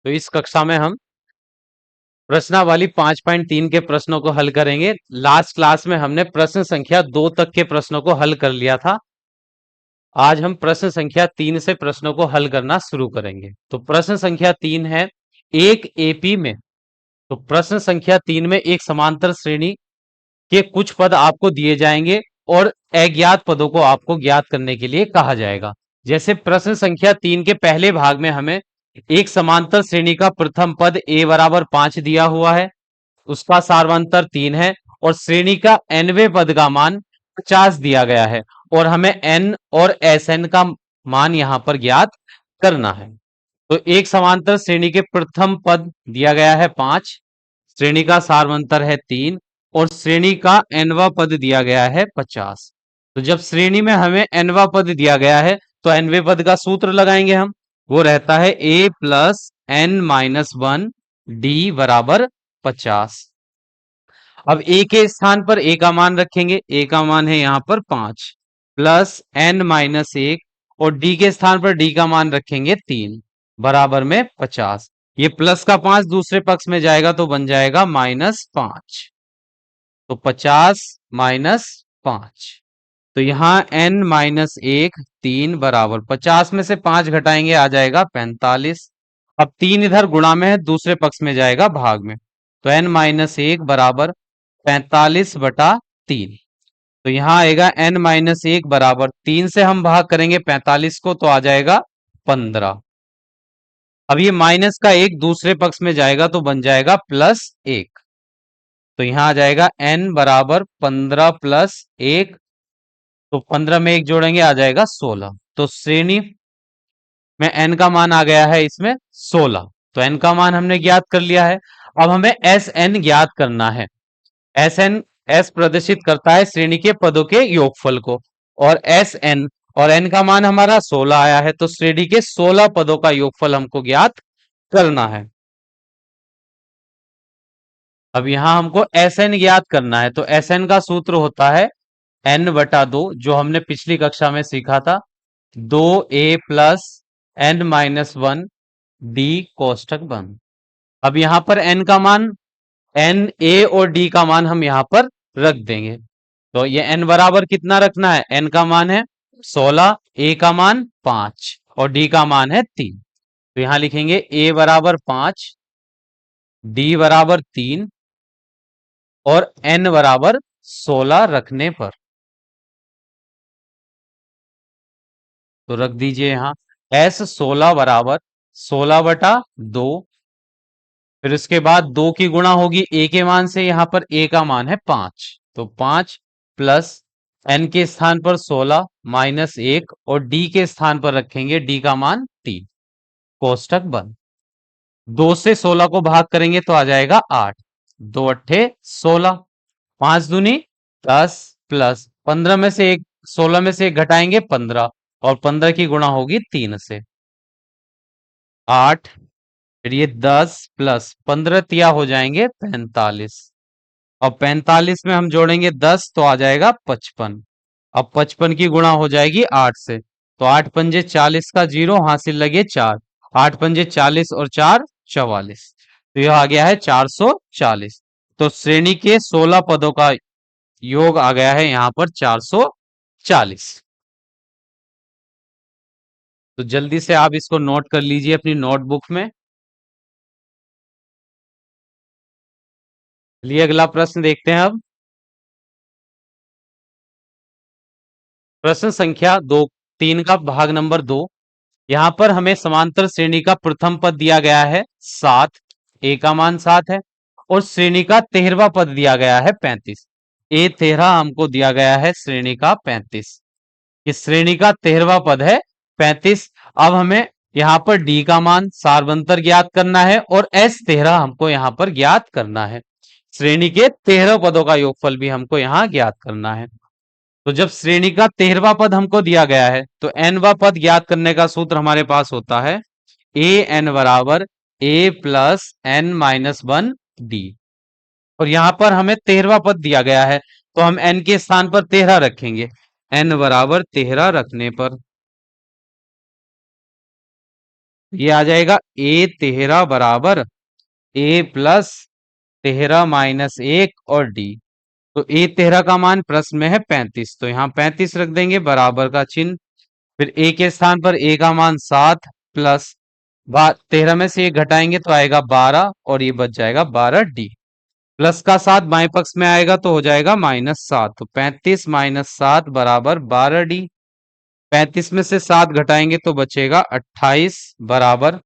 तो इस कक्षा में हम प्रश्नावली 5.3 के प्रश्नों को हल करेंगे। लास्ट क्लास में हमने प्रश्न संख्या 2 तक के प्रश्नों को हल कर लिया था। आज हम प्रश्न संख्या 3 से प्रश्नों को हल करना शुरू करेंगे। तो प्रश्न संख्या 3 है, एक एपी में। तो प्रश्न संख्या 3 में एक समांतर श्रेणी के कुछ पद आपको दिए जाएंगे और अज्ञात पदों को आपको ज्ञात करने के लिए कहा जाएगा। जैसे प्रश्न संख्या 3 के पहले भाग में हमें एक समांतर श्रेणी का प्रथम पद a बराबर 5 दिया हुआ है, उसका सार्वंतर 3 है और श्रेणी का nवें पद का मान 50 दिया गया है और हमें n और Sn का मान यहां पर ज्ञात करना है। तो एक समांतर श्रेणी के प्रथम पद दिया गया है 5, श्रेणी का सार्वंतर है 3 और श्रेणी का nवां पद दिया गया है 50। तो जब श्रेणी में हमें nवां पद दिया गया है तो nवें पद का सूत्र लगाएंगे हम, वो रहता है a plus n minus 1 d बराबर 50। अब a के स्थान पर a का मान रखेंगे, a का मान है यहां पर 5 प्लस n माइनस 1 और d के स्थान पर d का मान रखेंगे 3 बराबर में 50। ये प्लस का 5 दूसरे पक्ष में जाएगा तो बन जाएगा -5। तो 50 माइनस 5, तो यहां n माइनस 1 3 बराबर 50 में से 5 घटाएंगे आ जाएगा 45। अब 3 इधर गुणा में है, दूसरे पक्ष में जाएगा भाग में, तो n माइनस 1 बराबर 45 बटा 3। तो यहां आएगा n माइनस 1 बराबर 3 से हम भाग करेंगे 45 को तो आ जाएगा 15। अब ये माइनस का 1 दूसरे पक्ष में जाएगा तो बन जाएगा +1। तो यहां आ जाएगा n बराबर 15 प्लस 1, तो 15 में 1 जोड़ेंगे आ जाएगा 16। तो श्रेणी में n का मान आ गया है इसमें 16। तो n का मान हमने ज्ञात कर लिया है। अब हमें Sn ज्ञात करना है। Sn S प्रदर्शित करता है श्रेणी के पदों के योगफल को और Sn और n का मान हमारा 16 आया है, तो श्रेणी के 16 पदों का योगफल हमको ज्ञात करना है। अब यहां हमको Sn ज्ञात करना है, तो Sn का सूत्र होता है n बटा 2, जो हमने पिछली कक्षा में सीखा था, 2a plus n minus 1 d कोष्ठक बंद। अब यहां पर n का मान, n a और d का मान हम यहां पर रख देंगे। तो ये n बराबर कितना रखना है, n का मान है 16, a का मान 5 और d का मान है 3। तो यहां लिखेंगे a बराबर 5, d बराबर 3 और n बराबर 16 रखने पर, तो रख दीजिए यहां s 16 बराबर 16 बटा 2। फिर उसके बाद 2 की गुणा होगी a के मान से, यहां पर a का मान है 5, तो 5 प्लस n के स्थान पर 16 माइनस 1 और d के स्थान पर रखेंगे d का मान 3, कोष्ठक बंद। 2 से 16 को भाग करेंगे तो आ जाएगा 8, 2 अट्ठे 16, 5 दूनी 10 प्लस 15 में से 1, 16 में से 1 घटाएंगे 15 और 15 की गुणा होगी 3 से 8, फिर ये 10 प्लस 15 तिया हो जाएंगे 45 और 45 में हम जोड़ेंगे 10 तो आ जाएगा 55। अब 55 की गुणा हो जाएगी 8 से, तो 8 पंजे 40 का 0 हासिल लगे 4, 8 पंजे 40 और 4 44, तो यह आ गया है 440। तो श्रेणी के 16 पदों का योग आ गया है यहां पर 440। तो जल्दी से आप इसको नोट कर लीजिए अपनी नोटबुक में। चलिए अगला प्रश्न देखते हैं अब। प्रश्न संख्या 3 का भाग नंबर 2। यहां पर हमें समांतर श्रेणी का प्रथम पद दिया गया है 7, a का मान 7 है और श्रेणी का 13वां पद दिया गया है 35। a 13 हमको दिया गया है श्रेणी का 35, इस श्रेणी का 13वां पद है 35। अब हमें यहां पर d का मान सार्वंतर ज्ञात करना है और s 13 हमको यहां पर ज्ञात करना है। श्रेणी के 13 पदों का योगफल भी हमको यहां ज्ञात करना है। तो जब श्रेणी का 13वां पद हमको दिया गया है तो nवां पद ज्ञात करने का सूत्र हमारे पास होता है a n बराबर a plus n minus 1 d। और यहां पर हमें 13वां पद दिया गया है तो हम n के स्थान पर 13 रखेंगे, n बराबर 13 रखने पर ये आ जाएगा ए 13 बराबर ए प्लस 13 माइनस 1 और डी। तो ए 13 का मान प्रश्न में है 35, तो यहाँ 35 रख देंगे बराबर का चिन्ह। फिर ए के स्थान पर ए का मान 7 प्लस 13 में से एक घटाएंगे तो आएगा 12 और ये बच जाएगा 12 डी। प्लस का 7 बाएं पक्ष में आएगा तो हो जाएगा -7, तो 35 माइनस 7 बराबर 12 डी। 35 में से 7 घटाएंगे तो बचेगा 28 बराबर,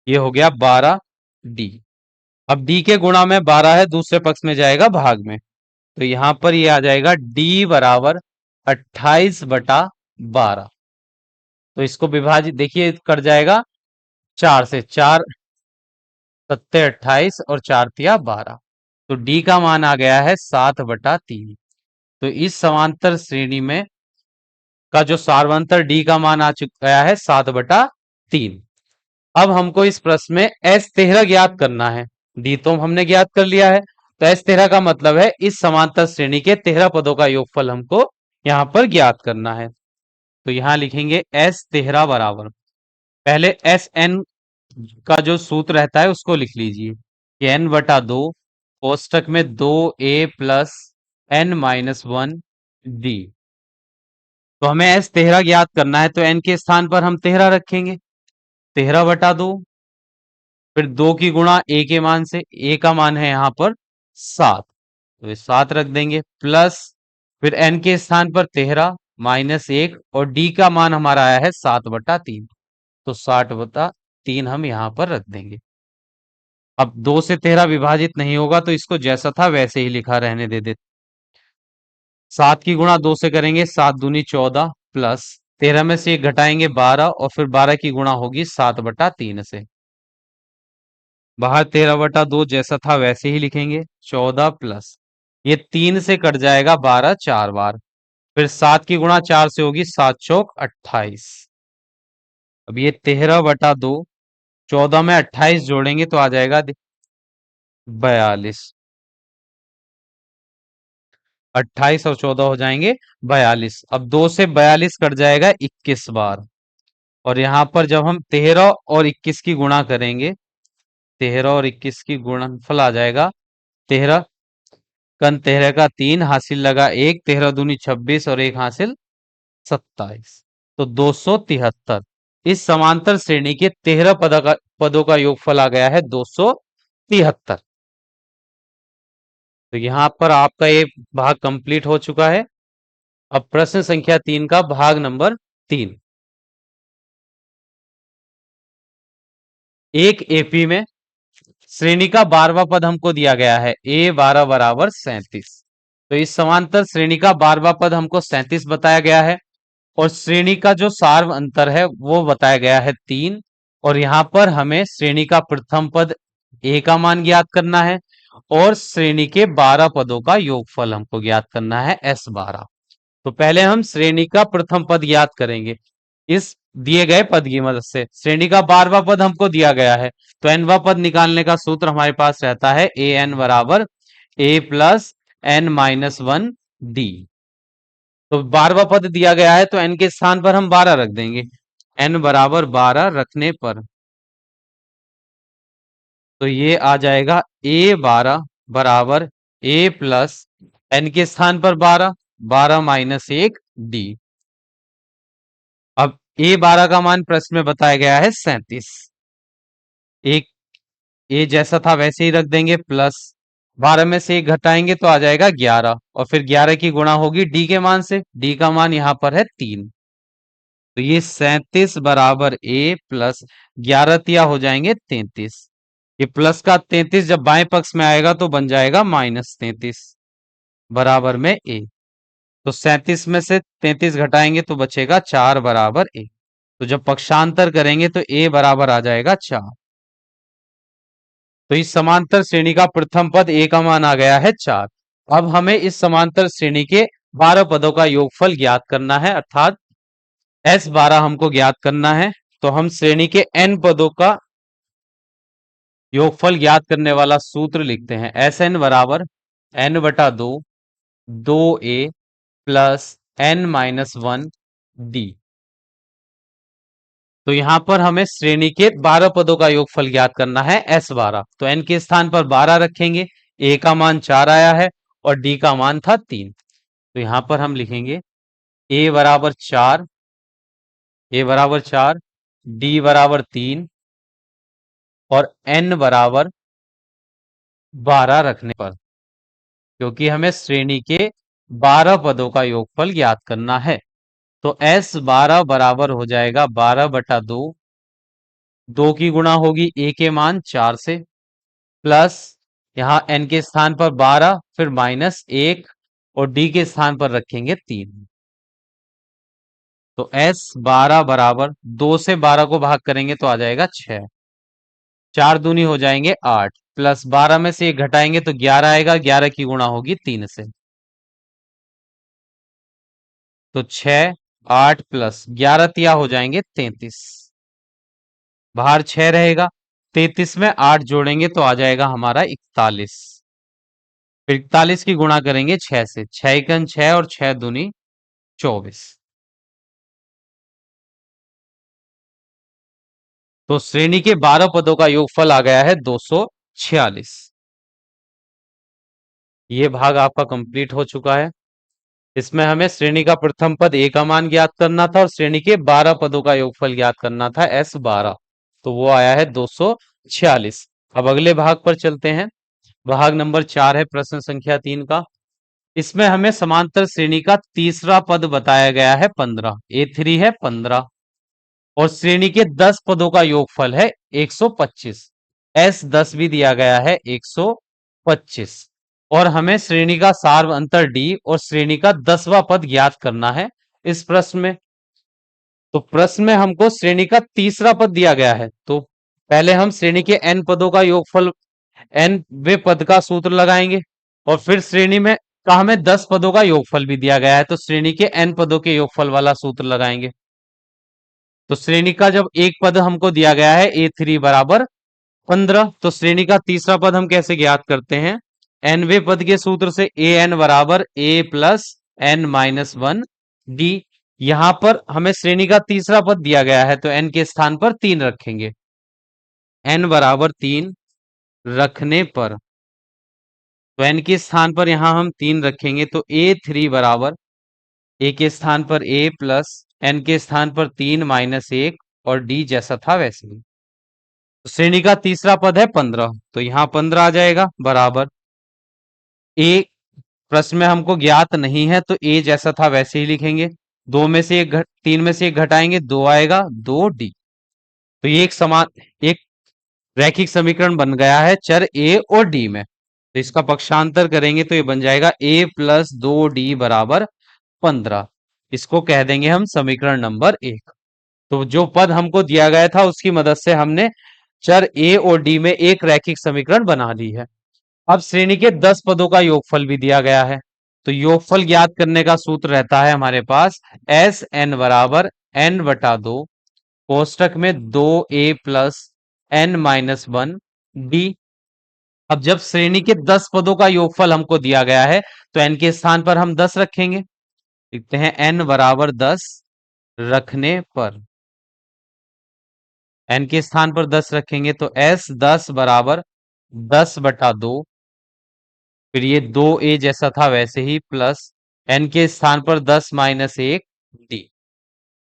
ये हो गया 12 डी। अब डी के गुणा में 12 है, दूसरे पक्ष में जाएगा भाग में, तो यहां पर ये आ जाएगा डी बराबर 28/12। तो इसको विभाजित देखिए कर जाएगा 4 से, 4 सत्ते 28 और 4 तिया 12, तो डी का मान आ गया है 7/3। तो इस समांतर श्रेणी में का जो सार्वंतर डी का मान आ चुका है 7/3। अब हमको इस प्रश्न में S13 ज्ञात करना है। डी तो हमने ज्ञात कर लिया है, तो S13 का मतलब है इस समांतर श्रेणी के 13 पदों का योगफल हमको यहां पर ज्ञात करना है। तो यहां लिखेंगे S13 बराबर, पहले Sn का जो सूत्र रहता है उसको लिख लीजिए कि n/2 कोष्टक में 2a प्लस n-1 डी। तो हमें S13 ज्ञात करना है, तो n के स्थान पर हम 13 रखेंगे, 13/2। फिर 2 की गुणा a के मान से, a का मान है यहां पर 7, तो ये 7 रख देंगे प्लस, फिर n के स्थान पर 13 -1 और d का मान हमारा आया है 7/3, तो 60/3 हम यहां पर रख देंगे। अब 2 से 13 विभाजित नहीं होगा तो इसको जैसा था वैसे ही लिखा रहने दे देते। 7 की गुणा 2 से करेंगे, 7 दूनी 14 प्लस 13 में से एक घटाएंगे 12 और फिर 12 की गुणा होगी 7/3 से। बाहर 13/2 जैसा था वैसे ही लिखेंगे, 14 प्लस ये 3 से कट जाएगा 12 4 बार, फिर 7 की गुणा 4 से होगी, 7 चौक 28। अब ये 13/2, 14 में 28 जोड़ेंगे तो आ जाएगा 42। 28 और 14 हो जाएंगे 42। अब 2 से 42 कट जाएगा 21 बार, और यहां पर जब हम 13 और 21 की गुणा करेंगे, 13 और 21 की गुणनफल आ जाएगा 13 कन 13 का 3 हासिल लगा 1, 13 दूनी 26 और 1 हासिल 27, तो 273। इस समांतर श्रेणी के 13 पदों का योगफल आ गया है 273। तो यहां पर आपका ये भाग कंप्लीट हो चुका है। अब प्रश्न संख्या 3 का भाग नंबर 3। एक एपी में श्रेणी का 12वां पद हमको दिया गया है A12 बराबर 37। तो इस समांतर श्रेणी का 12वां पद हमको 37 बताया गया है, और श्रेणी का जो सार्व अंतर है वो बताया गया है 3। और यहां पर हमें श्रेणी का प्रथम पद A का मान ज्ञात करना है, और श्रेणी के 12 पदों का योगफल हमको ज्ञात करना है S12। तो पहले हम श्रेणी का प्रथम पद ज्ञात करेंगे इस दिए गए पद की मदद से। श्रेणी का 12वां पद हमको दिया गया है, तो nवां पद निकालने का सूत्र हमारे पास रहता है an बराबर a प्लस n-1 डी। तो 12वां पद दिया गया है तो n के स्थान पर हम 12 रख देंगे, n बराबर 12 रखने पर तो ये आ जाएगा A12 बराबर a प्लस n के स्थान पर 12, 12 माइनस 1 डी। अब A12 का मान प्रश्न में बताया गया है 37। एक ए जैसा था वैसे ही रख देंगे प्लस 12 में से एक घटाएंगे तो आ जाएगा 11, और फिर 11 की गुणा होगी डी के मान से, डी का मान यहां पर है 3, तो ये 37 बराबर ए प्लस 11 तिया हो जाएंगे 33। ये प्लस का 33 जब बाएं पक्ष में आएगा तो बन जाएगा -33 बराबर में ए। तो 37 में से 33 घटाएंगे तो बचेगा 4 बराबर ए। तो जब पक्षांतर करेंगे तो ए बराबर आ जाएगा 4। तो इस समांतर श्रेणी का प्रथम पद ए का मान आ गया है 4। अब हमें इस समांतर श्रेणी के 12 पदों का योगफल ज्ञात करना है, अर्थात S12 हमको ज्ञात करना है। तो हम श्रेणी के n पदों का योगफल ज्ञात करने वाला सूत्र लिखते हैं, Sn बराबर n/2 2a plus n-1 D. तो यहां पर हमें श्रेणी के 12 पदों का योगफल ज्ञात करना है S12। तो n के स्थान पर 12 रखेंगे, a का मान 4 आया है और d का मान था 3। तो यहां पर हम लिखेंगे a बराबर 4, d बराबर 3 और n बराबर 12 रखने पर, क्योंकि हमें श्रेणी के 12 पदों का योगफल ज्ञात करना है। तो S12 बराबर हो जाएगा 12/2, 2 की गुणा होगी a के मान 4 से, प्लस यहां n के स्थान पर 12, फिर -1 और d के स्थान पर रखेंगे 3। तो S12 बराबर 2 से 12 को भाग करेंगे तो आ जाएगा 6, 4 दूनी हो जाएंगे 8, प्लस 12 में से 1 घटाएंगे तो 11 आएगा, 11 की गुणा होगी 3 से। तो 6, 8 प्लस 11 तिया हो जाएंगे 33, बाहर 6 रहेगा, 33 में 8 जोड़ेंगे तो आ जाएगा हमारा 41। फिर 41 की गुणा करेंगे 6 से, 6 एकन 6 और 6 दूनी 24। तो श्रेणी के 12 पदों का योगफल आ गया है 246। ये भाग आपका कंप्लीट हो चुका है। इसमें हमें श्रेणी का प्रथम पद a का मान ज्ञात करना था और श्रेणी के 12 पदों का योगफल ज्ञात करना था S12। तो वो आया है 246। अब अगले भाग पर चलते हैं। भाग नंबर 4 है प्रश्न संख्या 3 का। इसमें हमें समांतर श्रेणी का तीसरा पद बताया गया है 15, A3 है 15 और श्रेणी के 10 पदों का योगफल है 125। S10 भी दिया गया है 125 और हमें श्रेणी का सार्व अंतर D और श्रेणी का 10वां पद ज्ञात करना है इस प्रश्न में। तो प्रश्न में हमको श्रेणी का तीसरा पद दिया गया है, तो पहले हम श्रेणी के n पदों का योगफल n वे पद का सूत्र लगाएंगे और फिर श्रेणी में का हमें 10 पदों का योगफल भी दिया गया है, तो श्रेणी के n पदों के योगफल वाला सूत्र लगाएंगे। तो श्रेणी का जब एक पद हमको दिया गया है A3 बराबर 15, तो श्रेणी का तीसरा पद हम कैसे ज्ञात करते हैं? nवे पद के सूत्र से an बराबर a plus n minus 1 d। यहां पर हमें श्रेणी का तीसरा पद दिया गया है तो n के स्थान पर 3 रखेंगे, n बराबर 3 रखने पर, तो n के स्थान पर यहां हम 3 रखेंगे तो A3 बराबर a के स्थान पर a प्लस n के स्थान पर 3 माइनस 1 और d जैसा था वैसे ही। तो श्रेणी का तीसरा पद है 15, तो यहां 15 आ जाएगा बराबर a, प्रश्न में हमको ज्ञात नहीं है तो a जैसा था वैसे ही लिखेंगे, 3 में से एक घटाएंगे 2 आएगा 2d। तो ये एक रैखिक समीकरण बन गया है चर a और d में। तो इसका पक्षांतर करेंगे तो ये बन जाएगा a प्लस 2d बराबर 15। इसको कह देंगे हम समीकरण नंबर 1। तो जो पद हमको दिया गया था उसकी मदद से हमने चर a और d में एक रैखिक समीकरण बना ली है। अब श्रेणी के 10 पदों का योगफल भी दिया गया है, तो योगफल ज्ञात करने का सूत्र रहता है हमारे पास एस एन बराबर n/2 कोष्टक में 2a plus n minus 1 d। अब जब श्रेणी के 10 पदों का योगफल हमको दिया गया है तो n के स्थान पर हम 10 रखेंगे, लिखते हैं n बराबर 10 रखने पर, n के स्थान पर 10 रखेंगे तो S10 बराबर 10/2, फिर ये 2a जैसा था वैसे ही प्लस n के स्थान पर 10 माइनस 1 d।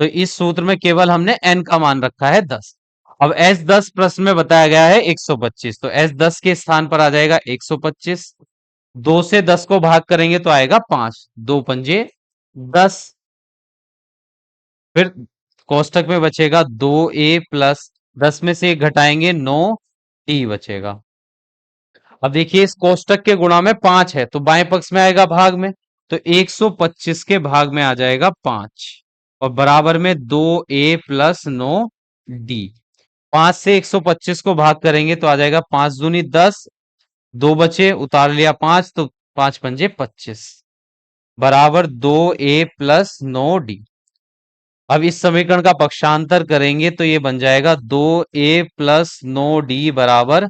तो इस सूत्र में केवल हमने n का मान रखा है 10। अब S10 प्रश्न में बताया गया है 125, तो S10 के स्थान पर आ जाएगा 125। 2 से 10 को भाग करेंगे तो आएगा 5, 2 पंजे 10, फिर कोष्टक में बचेगा 2a प्लस 10 में से 1 घटाएंगे 9d बचेगा। अब देखिए इस कोष्टक के गुणा में 5 है तो बाएं पक्ष में आएगा भाग में, तो 125 के भाग में आ जाएगा 5 और बराबर में 2a प्लस 9d। 5 से 125 को भाग करेंगे तो आ जाएगा 5 दूनी 10, 2 बचे उतार लिया 5, तो 5 पंजे 25 बराबर 2a प्लस 9d। अब इस समीकरण का पक्षांतर करेंगे तो ये बन जाएगा 2a प्लस 9d बराबर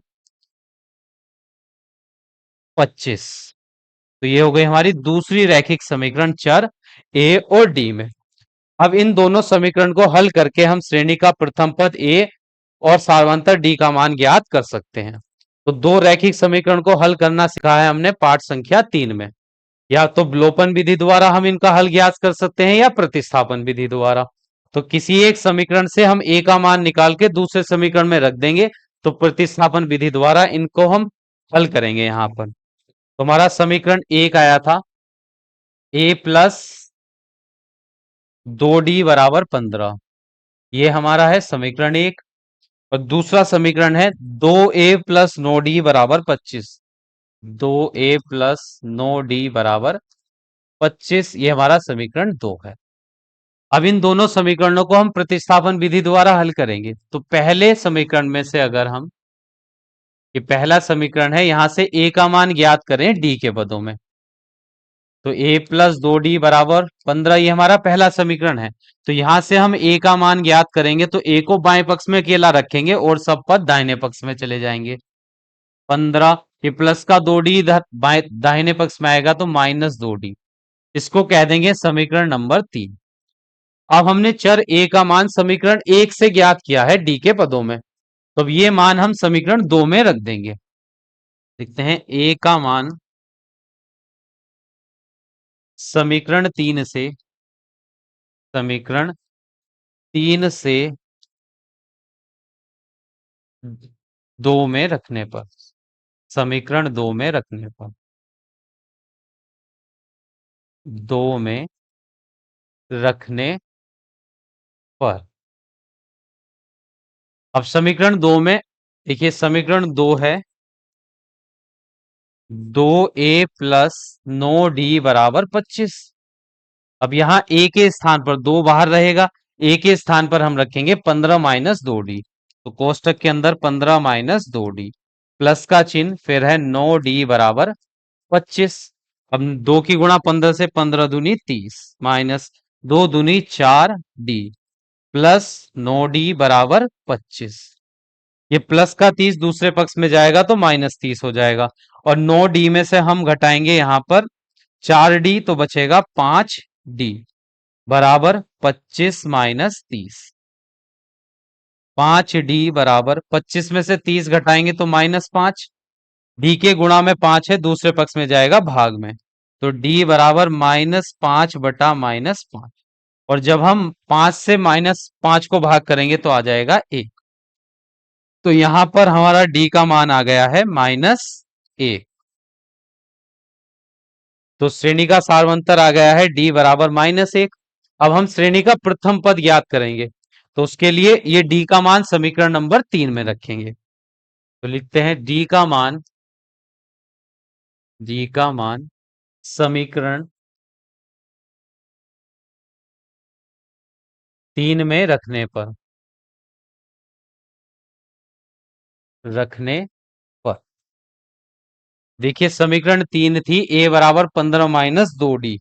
25। तो ये हो गई हमारी दूसरी रैखिक समीकरण चर a और d में। अब इन दोनों समीकरण को हल करके हम श्रेणी का प्रथम पद ए और सार्वंतर डी का मान ज्ञात कर सकते हैं। तो दो रैखिक समीकरण को हल करना सिखाया है हमने पाठ संख्या 3 में। या तो विलोपन विधि द्वारा हम इनका हल ज्ञात कर सकते हैं या प्रतिस्थापन विधि द्वारा। तो किसी एक समीकरण से हम ए का मान निकाल के दूसरे समीकरण में रख देंगे, तो प्रतिस्थापन विधि द्वारा इनको हम हल करेंगे। यहां पर तो हमारा समीकरण एक आया था ए प्लस 2d बराबर 15। ये हमारा है समीकरण एक। और दूसरा समीकरण है 2a प्लस 9d बराबर 25। 2a प्लस 9d बराबर 25, ये हमारा समीकरण 2 है। अब इन दोनों समीकरणों को हम प्रतिस्थापन विधि द्वारा हल करेंगे। तो पहले समीकरण में से अगर हम, ये पहला समीकरण है, यहां से a का मान ज्ञात करें d के पदों में, तो a प्लस 2d बराबर 15, ये हमारा पहला समीकरण है। तो यहां से हम a का मान ज्ञात करेंगे तो a को बाएं पक्ष में अकेला रखेंगे और सब पद दाहिने पक्ष में चले जाएंगे। 15, ये प्लस का 2d इधर बाएं दाहिने पक्ष में आएगा तो माइनस 2d। इसको कह देंगे समीकरण नंबर 3। अब हमने चर a का मान समीकरण 1 से ज्ञात किया है d के पदों में, तो अब ये मान हम समीकरण 2 में रख देंगे। देखते हैं a का मान समीकरण 3 से, समीकरण 3 से 2 में रखने पर, समीकरण 2 में रखने पर, 2 में रखने पर, अब समीकरण 2 में देखिए, समीकरण 2 है 2a प्लस 9d बराबर 25। अब यहां a के स्थान पर 2 बाहर रहेगा, a के स्थान पर हम रखेंगे 15 माइनस 2d। तो कोष्टक के अंदर 15 माइनस 2d, प्लस का चिन्ह, फिर है 9d बराबर 25। अब 2 की गुणा 15 से, 15 दूनी 30 माइनस 2 दूनी 4d प्लस 9d बराबर 25। ये प्लस का 30 दूसरे पक्ष में जाएगा तो माइनस 30 हो जाएगा। और 9d में से हम घटाएंगे यहां पर 4d, तो बचेगा 5d बराबर 25 माइनस 30। 5d बराबर 25 में से 30 घटाएंगे तो माइनस 5। d के गुणा में 5 है, दूसरे पक्ष में जाएगा भाग में, तो d बराबर -5 बटा -5। और जब हम 5 से -5 को भाग करेंगे तो आ जाएगा 1। तो यहां पर हमारा d का मान आ गया है -1। तो श्रेणी का सारवंतर आ गया है d बराबर -1। अब हम श्रेणी का प्रथम पद ज्ञात करेंगे, तो उसके लिए ये d का मान समीकरण नंबर 3 में रखेंगे। तो लिखते हैं d का मान समीकरण 3 में रखने पर देखिए, समीकरण 3 थी a बराबर 15 माइनस 2d,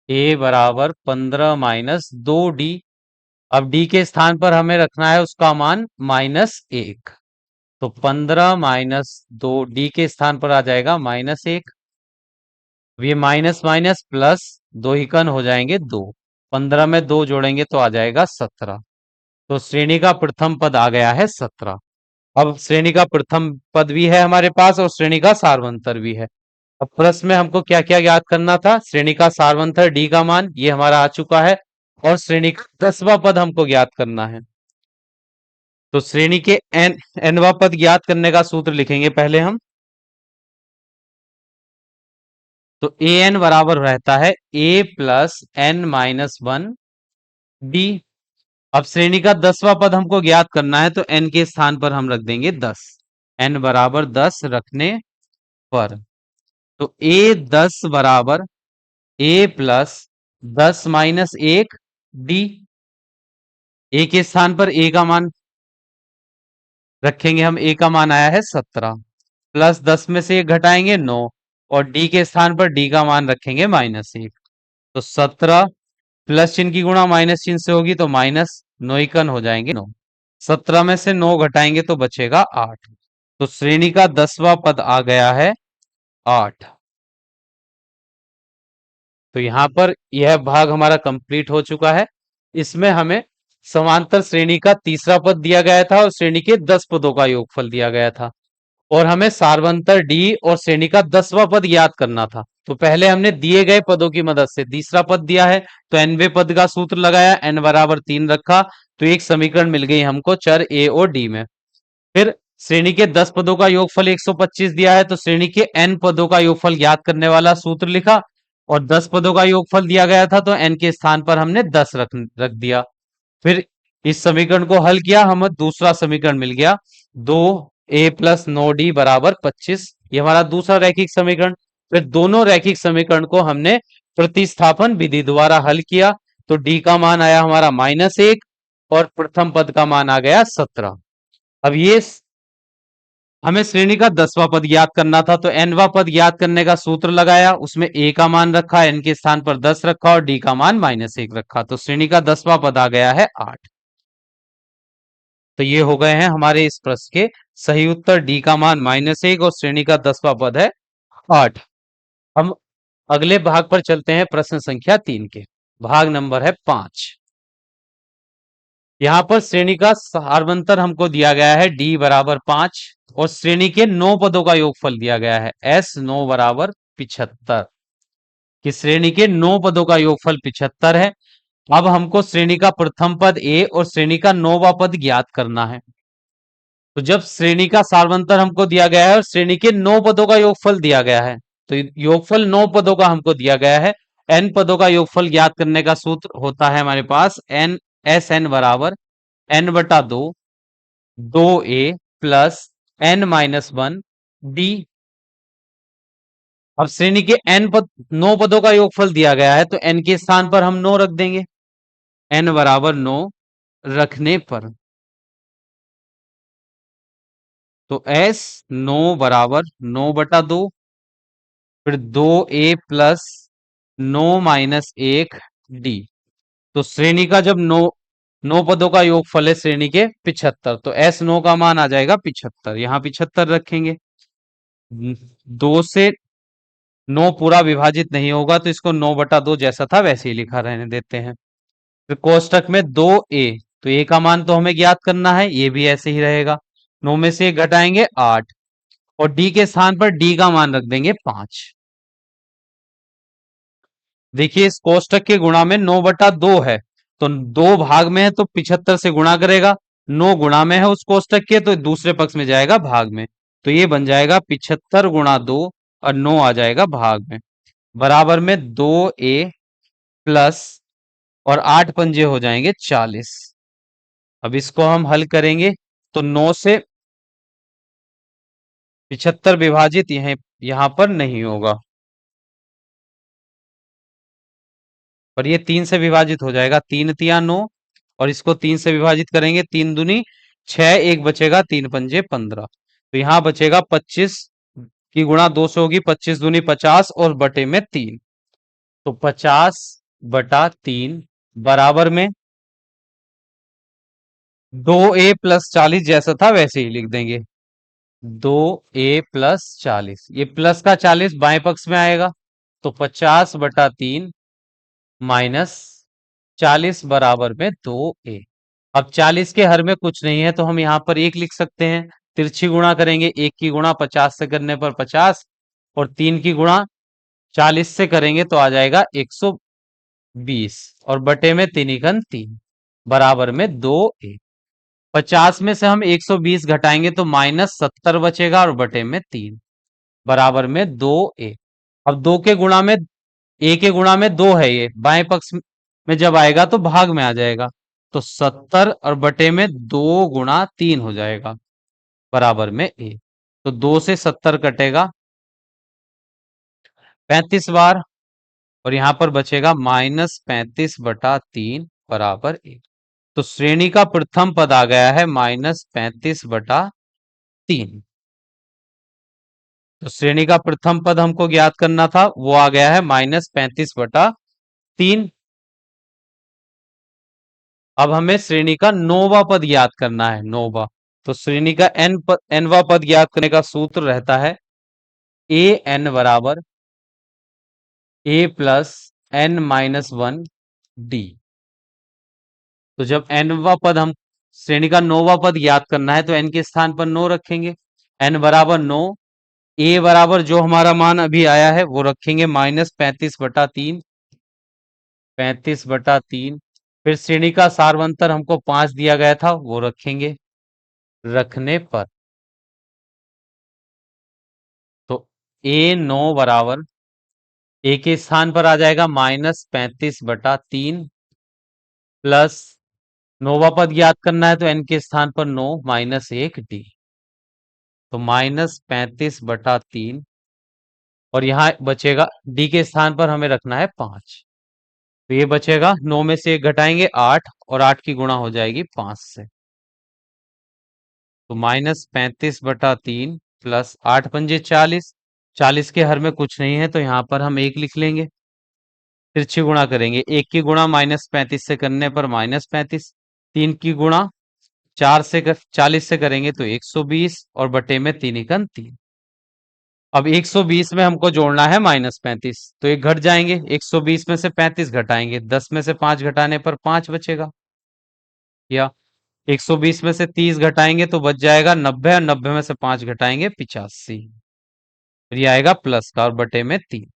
a बराबर 15 माइनस 2d। अब d के स्थान पर हमें रखना है उसका मान -1, तो 15 माइनस 2d के स्थान पर आ जाएगा -1। अब ये माइनस माइनस प्लस, दो ही कन हो जाएंगे 2, 15 में 2 जोड़ेंगे तो आ जाएगा 17। तो श्रेणी का प्रथम पद आ गया है 17। अब श्रेणी का प्रथम पद भी है हमारे पास और श्रेणी का सारवंतर भी है। अब प्रश्न में हमको क्या क्या ज्ञात करना था? श्रेणी का सारवंतर डी का मान ये हमारा आ चुका है, और श्रेणी का 10वां पद हमको ज्ञात करना है। तो श्रेणी के एनवा पद ज्ञात करने का सूत्र लिखेंगे पहले हम। तो ए एन बराबर रहता है a plus n minus 1 d. अब श्रेणी का 10वां पद हमको ज्ञात करना है, तो n के स्थान पर हम रख देंगे 10, n बराबर 10 रखने पर, तो a 10 बराबर a plus 10 minus 1 D. a के स्थान पर a का मान रखेंगे हम, a का मान आया है 17, प्लस 10 में से 1 घटाएंगे 9, और d के स्थान पर d का मान रखेंगे -1। तो 17 प्लस चिन्ह की गुणा माइनस चिन्ह से होगी तो माइनस, 9 एकन हो जाएंगे 9। 17 में से 9 घटाएंगे तो बचेगा 8। तो श्रेणी का 10वां पद आ गया है 8। तो यहाँ पर यह भाग हमारा कंप्लीट हो चुका है। इसमें हमें समांतर श्रेणी का तीसरा पद दिया गया था और श्रेणी के 10 पदों का योगफल दिया गया था, और हमें सार्वंतर डी और श्रेणी का 10वां पद याद करना था। तो पहले हमने दिए गए पदों की मदद से, तीसरा पद दिया है तो nवे पद का सूत्र लगाया, n बराबर 3 रखा, तो एक समीकरण मिल गई हमको चर a और d में। फिर श्रेणी के 10 पदों का योगफल 125 दिया है, तो श्रेणी के n पदों का योगफल ज्ञात करने वाला सूत्र लिखा, और 10 पदों का योगफल दिया गया था तो n के स्थान पर हमने 10 रख दिया। फिर इस समीकरण को हल किया, हमें दूसरा समीकरण मिल गया, 2a प्लस 9d बराबर 25। ये हमारा दूसरा रैखिक समीकरण। फिर दोनों रैखिक समीकरण को हमने प्रतिस्थापन विधि द्वारा हल किया, तो d का मान आया हमारा -1 और प्रथम पद का मान आ गया 17। अब ये हमें श्रेणी का 10वां पद याद करना था, तो nवां पद याद करने का सूत्र लगाया, उसमें a का मान रखा, n के स्थान पर 10 रखा और d का मान -1 रखा, तो श्रेणी का 10वां पद आ गया है 8। तो ये हो गए हैं हमारे इस प्रश्न के सही उत्तर। डी का मान -1 और श्रेणी का 10वां पद है 8। हम अगले भाग पर चलते हैं, प्रश्न संख्या 3 के। भाग नंबर है 5। यहां पर श्रेणी का सार्वंतर हमको दिया गया है d बराबर 5 और श्रेणी के 9 पदों का योगफल दिया गया है s 9 बराबर 75, कि श्रेणी के 9 पदों का योगफल 75 है। अब हमको श्रेणी का प्रथम पद a और श्रेणी का 9वां पद ज्ञात करना है। तो जब श्रेणी का सार्वंतर हमको दिया गया है और श्रेणी के 9 पदों का योगफल दिया गया है, तो योगफल 9 पदों का हमको दिया गया है। n पदों का योगफल ज्ञात करने का सूत्र होता है हमारे पास n एस एन बराबर n बटा 2 2a plus n minus 1 d। अब श्रेणी के n पद 9 पदों का योगफल दिया गया है, तो n के स्थान पर हम 9 रख देंगे। n बराबर 9 रखने पर तो s 9 बराबर 9 बटा 2, फिर 2a प्लस 9 माइनस 1 d। तो श्रेणी का जब 9 पदों का योगफल है श्रेणी के 75, तो s 9 का मान आ जाएगा 75, यहां 75 रखेंगे। 2 से 9 पूरा विभाजित नहीं होगा, तो इसको 9 बटा 2 जैसा था वैसे ही लिखा रहने देते हैं। फिर कोष्टक में 2a, तो a का मान तो हमें ज्ञात करना है, ये भी ऐसे ही रहेगा। 9 में से 1 घटाएंगे 8, और d के स्थान पर d का मान रख देंगे 5। देखिए इस कोष्टक के गुणा में 9 बटा 2 है, तो 2 भाग में है तो 75 से गुणा करेगा, 9 गुणा में है उस कोष्टक के तो दूसरे पक्ष में जाएगा भाग में, तो ये बन जाएगा 75 गुणा 2 और 9 आ जाएगा भाग में, बराबर में 2a प्लस और 8 पंजे हो जाएंगे 40। अब इसको हम हल करेंगे, तो 9 से 75 विभाजित यहां पर नहीं होगा, पर ये 3 से विभाजित हो जाएगा, 3 तिया 9, और इसको 3 से विभाजित करेंगे, 3 दूनी 6, एक बचेगा, 3 पंजे 15, तो यहां बचेगा 25 की गुणा 2 से होगी, 25 दूनी 50 और बटे में 3, तो 50 बटा 3 बराबर में 2a प्लस 40 जैसा था वैसे ही लिख देंगे, 2a प्लस 40, ये प्लस का 40 बाएं पक्ष में आएगा, तो 50 बटा 3 माइनस 40 बराबर में 2a। अब 40 के हर में कुछ नहीं है, तो हम यहाँ पर 1 लिख सकते हैं। तिरछी गुणा करेंगे, 1 की गुणा 50 से करने पर 50, और 3 की गुणा 40 से करेंगे तो आ जाएगा 120, और बटे में 3 एकन 3 बराबर में 2a। 50 में से हम 120 घटाएंगे तो -70 बचेगा, और बटे में 3 बराबर में 2a। अब 2 के गुणा में a के गुणा में 2 है, ये बाएं पक्ष में जब आएगा तो भाग में आ जाएगा, तो 70 और बटे में 2 गुणा 3 हो जाएगा बराबर में a। तो 2 से 70 कटेगा 35 बार, और यहां पर बचेगा -35 बटा 3 बराबर 1। तो श्रेणी का प्रथम पद आ गया है -35 बटा 3। तो श्रेणी का प्रथम पद हमको ज्ञात करना था, वो आ गया है -35 बटा 3। अब हमें श्रेणी का 9वां पद याद करना है, 9वां। तो श्रेणी का nवां पद याद करने का सूत्र रहता है a n बराबर a प्लस n-1 डी। तो जब nवा पद हम श्रेणी का नौवा पद याद करना है तो n के स्थान पर 9 रखेंगे। n बराबर 9, a बराबर जो हमारा मान अभी आया है वो रखेंगे -35/3, 35/3। फिर श्रेणी का सारवंतर हमको 5 दिया गया था वो रखेंगे। रखने पर तो a9 बराबर a के स्थान पर आ जाएगा -35/3 प्लस नौवा पद याद करना है तो n के स्थान पर 9 -1 डी। तो -35/3 और यहाँ बचेगा डी के स्थान पर हमें रखना है 5। तो ये बचेगा 9 में से 1 घटाएंगे 8 और 8 की गुणा हो जाएगी 5 से। तो -35/3 प्लस 8×5 = 40। 40 के हर में कुछ नहीं है तो यहाँ पर हम 1 लिख लेंगे। तिरछी गुणा करेंगे, 1 की गुणा -35 से करने पर -35, 3 की गुणा 40 से करेंगे तो 120 और बटे में 3 एकम 3। अब 120 में हमको जोड़ना है -35 तो ये घट जाएंगे। 120 में से 35 घटाएंगे, 10 में से 5 घटाने पर 5 बचेगा। या 120 में से 30 घटाएंगे तो बच जाएगा 90 और 90 में से 5 घटाएंगे 85। फिर ये आएगा प्लस का और बटे में 3।